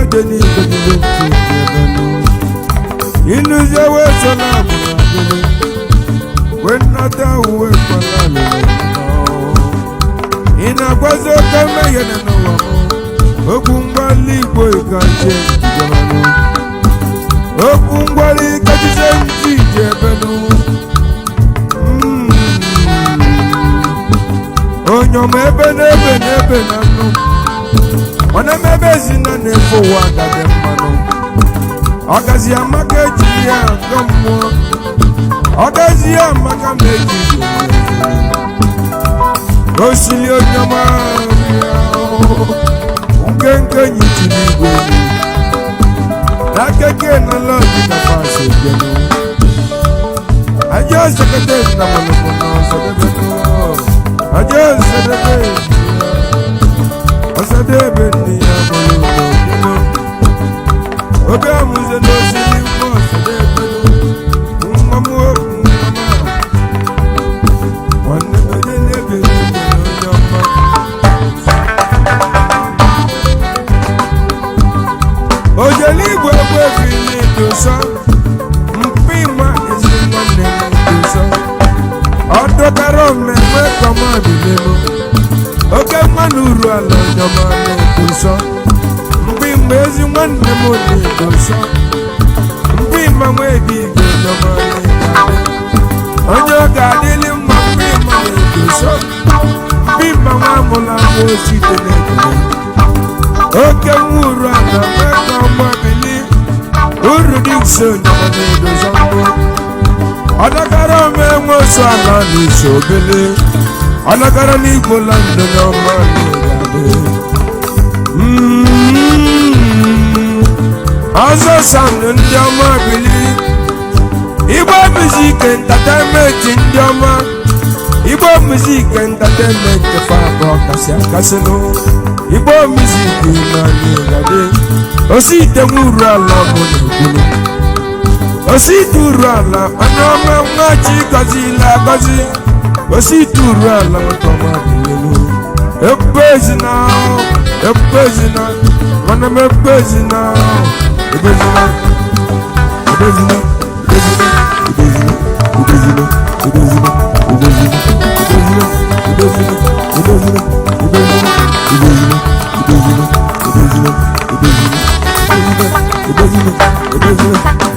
medeni medeni iluze we sona medeni when nata we kwala ina kwazo kama yana no okungbali boy kanje jamanu okungbali kajise mjije benu onyo mebe nebe nanu wana mebe zina nefo wada demano agazi amaka jiya gammo agazi amaka meji osili onyama ngenke nyitini gweni nakeke na lodi na fase genu ajo sekete na malokono sekete ajo sekete asadebe ni amolo obe amuze no sili mo sekete mamu mama wanne nebe nyama ojeli gwegwe fili dosa mpima ezinwane dosa odokaro meme kama bilemo oke manuru ala nyamane dosa mpima ezinwane mone dosa mpima mwedi nyamane onyo gadili mpima dosa mpima mwamula mosi tenekele oke muru ala Urudikso nyamane dozambo Adakara mengo sana ni shobele Adakara ni bolando nyamane gade Azo sanu ndiyama bili Igbo music entertainment ndiyama Igbo music entertainment Fabo kasi akaseno Igbo music nani gade Osite muru ala monegulu Osituru ala Anyama mwachi kazi la kazi Osituru ala Mtoma bilelu Ebezi now Ebezi now Manam ebezi now Ebezi now Ebezi now Ebezi now Ebezi now Ebezi now Ebezi now Ebezi now Ebezi now Ebezi now Ebezi now Ebezi now Ebezi now Ebezi now